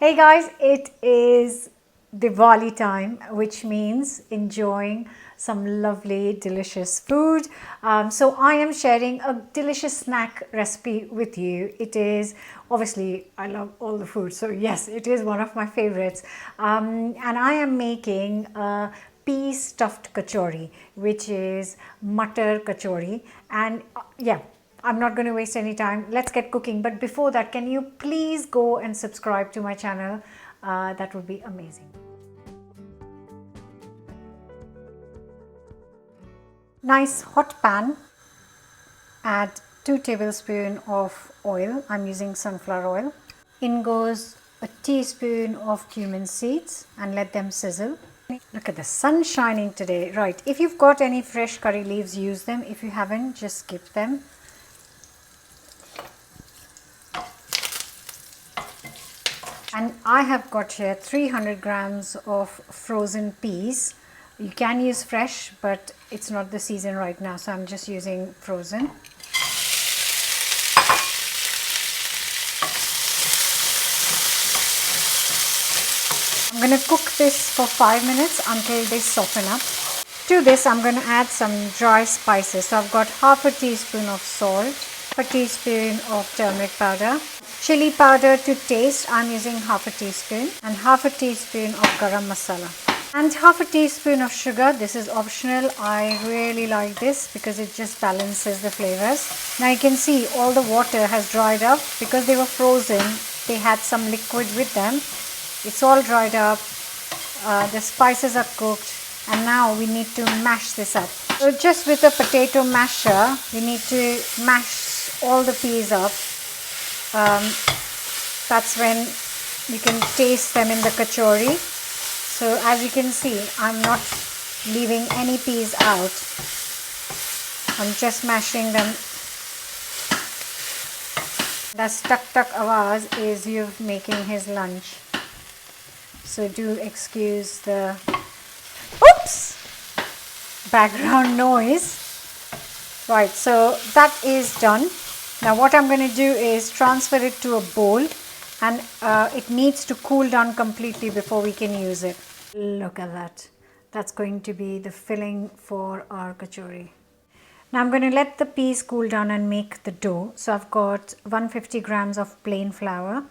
Hey guys, it is Diwali time, which means enjoying some lovely, delicious food. So I am sharing a delicious snack recipe with you. It is obviously, I love all the food, so yes, it is one of my favorites. And I am making a pea stuffed kachori, which is matar kachori. And yeah, I'm not going to waste any time. Let's get cooking. But before that, can you please go and subscribe to my channel? That would be amazing. Nice hot pan. Add 2 tablespoons of oil. I'm using sunflower oil. In goes a teaspoon of cumin seeds and let them sizzle. Look at the sun shining today. Right, if you've got any fresh curry leaves, use them. If you haven't, just skip them. And I have got here 300 grams of frozen peas. You can use fresh, but it's not the season right now, so I'm just using frozen. I'm going to cook this for 5 minutes until they soften up. To this, I'm going to add some dry spices. So I've got half a teaspoon of salt, a teaspoon of turmeric powder, chili powder to taste. I'm using half a teaspoon, and half a teaspoon of garam masala, and half a teaspoon of sugar. This is optional. I really like this because it just balances the flavors. Now you can see all the water has dried up because they were frozen. They had some liquid with them. It's all dried up. The spices are cooked, and now we need to mash this up. So just with a potato masher, we need to mash all the peas up. That's when you can taste them in the kachori. So as you can see, I'm not leaving any peas out. I'm just mashing them. That's tuk tuk awaz is you making his lunch. So do excuse the background noise. Right, so that is done. Now what I'm going to do is transfer it to a bowl, and it needs to cool down completely before we can use it. Look at that. That's going to be the filling for our kachori. Now I'm going to let the peas cool down and make the dough. So I've got 150 grams of plain flour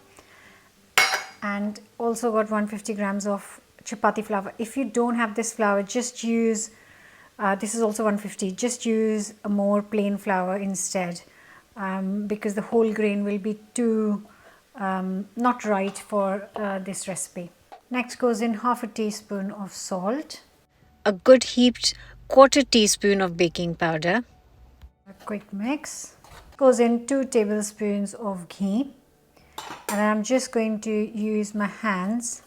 and also got 150 grams of chapati flour. If you don't have this flour, just use, this is also 150, just use a more plain flour instead, because the whole grain will be too not right for this recipe. Next goes in half a teaspoon of salt, a good heaped quarter teaspoon of baking powder, a quick mix. Goes in 2 tablespoons of ghee, and I'm just going to use my hands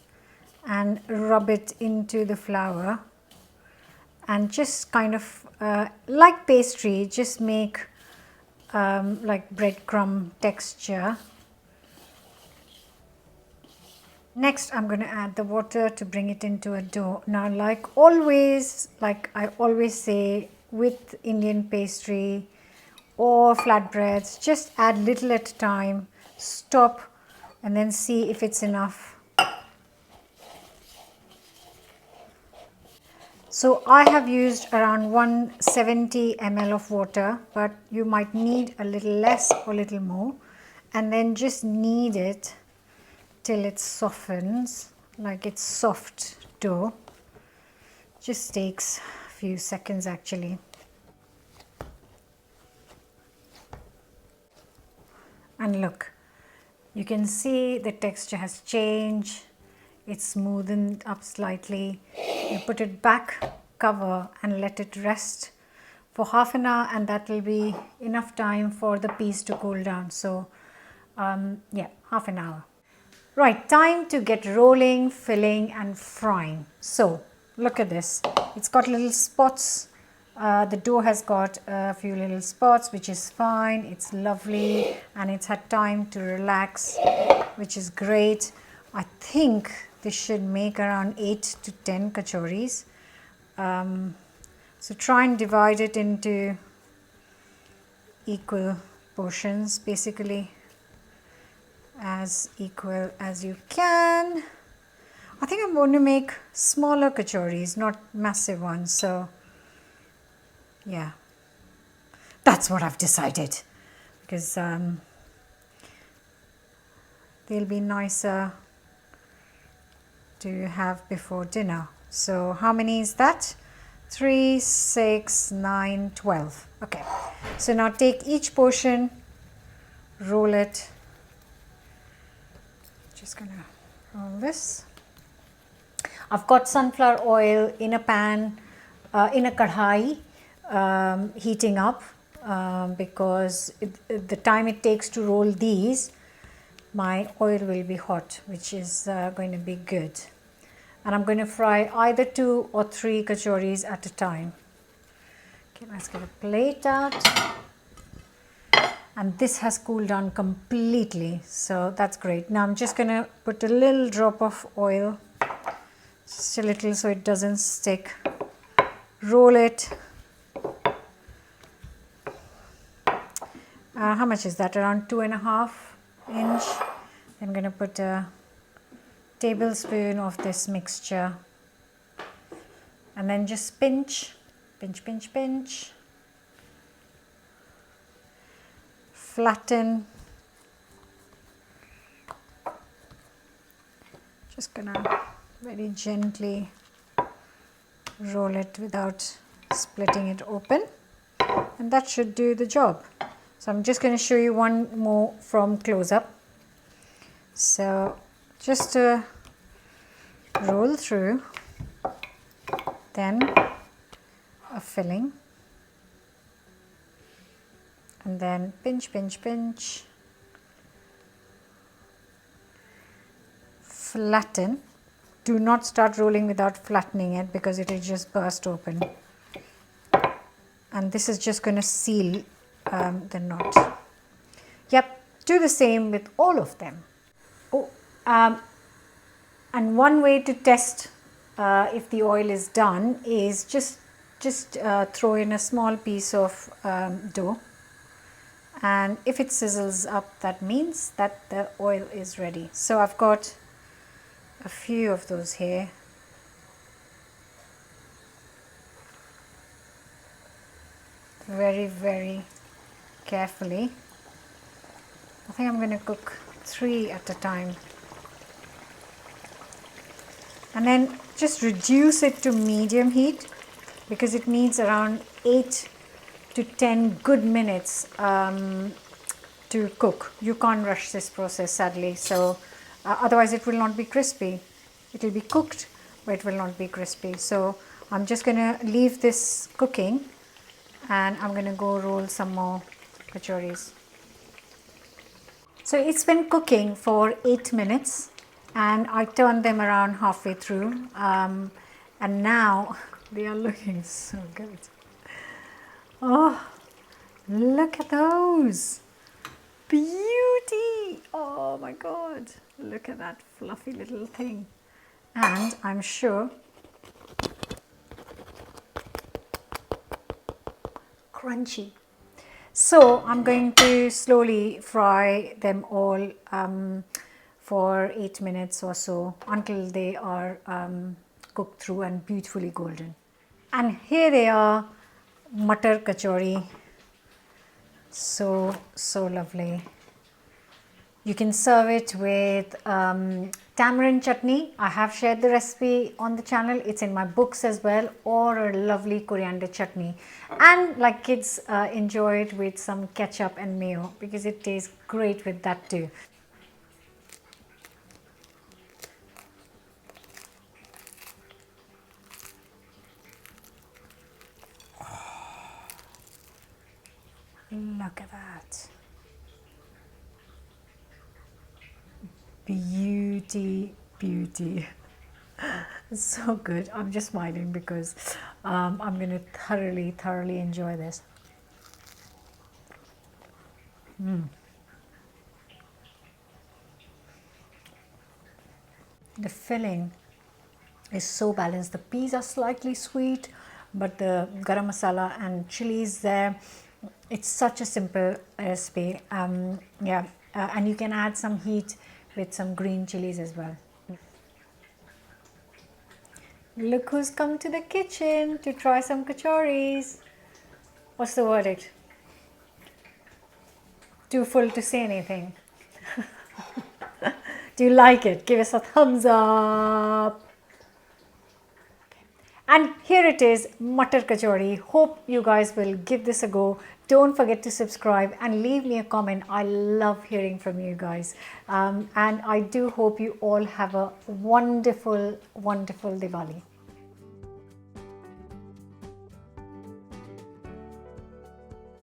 and rub it into the flour and just kind of like pastry, just make like breadcrumb texture. Next I'm going to add the water to bring it into a dough. Now like I always say with Indian pastry or flatbreads, just add little at a time, stop and then see if it's enough. So I have used around 170 ml of water, but you might need a little less or a little more, and then just knead it till it softens, like it's soft dough. Just takes a few seconds actually. And look, you can see the texture has changed. It's smoothened up slightly. You put it back, cover and let it rest for half an hour, and that will be enough time for the peas to cool down. So yeah, half an hour. Right, time to get rolling, filling and frying. So look at this. It's got little spots. The dough has got a few little spots, which is fine. It's lovely and it's had time to relax, which is great. I think this should make around 8 to 10 kachoris. So try and divide it into equal portions basically. as equal as you can. I think I'm going to make smaller kachoris, not massive ones. So yeah, that's what I've decided, because they'll be nicer to have before dinner. So how many is that? 3, 6, 9, 12. Okay, so now take each portion, roll it. Just gonna roll this. I've got sunflower oil in a pan, in a kadhai, heating up, because the time it takes to roll these, my oil will be hot, which is going to be good. And I'm going to fry either 2 or 3 kachoris at a time. Okay, let's get a plate out. And this has cooled down completely, so that's great. Now I'm just going to put a little drop of oil, just a little so it doesn't stick. Roll it. How much is that? Around 2.5 inch. I'm going to put a tablespoon of this mixture, and then just pinch, pinch, pinch, pinch. Flatten. Just gonna very gently roll it without splitting it open, and that should do the job. So I'm just going to show you one more from close up. So just to roll through, then a filling, and then pinch, pinch, pinch, flatten. Do not start rolling without flattening it, because it will just burst open. And this is just going to seal the knot. Yep, do the same with all of them. Oh, and one way to test if the oil is done is just throw in a small piece of dough, and if it sizzles up, that means that the oil is ready. So I've got a few of those here. Very, very carefully. I think I'm going to cook 3 at a time. And then just reduce it to medium heat, because it needs around 8 to 10 good minutes to cook. You can't rush this process, sadly, so otherwise it will not be crispy. It will be cooked, but it will not be crispy. So I'm just going to leave this cooking, and I'm going to go roll some more kachoris. So it's been cooking for 8 minutes, and I turned them around halfway through, and now they are looking so good. Oh, look at those! Beauty! Oh my god, look at that fluffy little thing. And I'm sure crunchy. So I'm going to slowly fry them all for 8 minutes or so, until they are cooked through and beautifully golden. And here they are, Matar Kachori. So lovely. You can serve it with tamarind chutney. I have shared the recipe on the channel. It's in my books as well, or a lovely coriander chutney. And like kids enjoy it with some ketchup and mayo, because it tastes great with that too. Look at that. Beauty, beauty. So good. I'm just smiling because I'm going to thoroughly enjoy this. The filling is so balanced. The peas are slightly sweet, but the garam masala and chilies there, it's such a simple recipe. Yeah, and you can add some heat with some green chilies as well. Look who's come to the kitchen to try some kachoris. What's the verdict? Too full to say anything. Do you like it? Give us a thumbs up. And here it is, Matar Kachori. Hope you guys will give this a go. Don't forget to subscribe and leave me a comment. I love hearing from you guys. And I do hope you all have a wonderful, wonderful Diwali.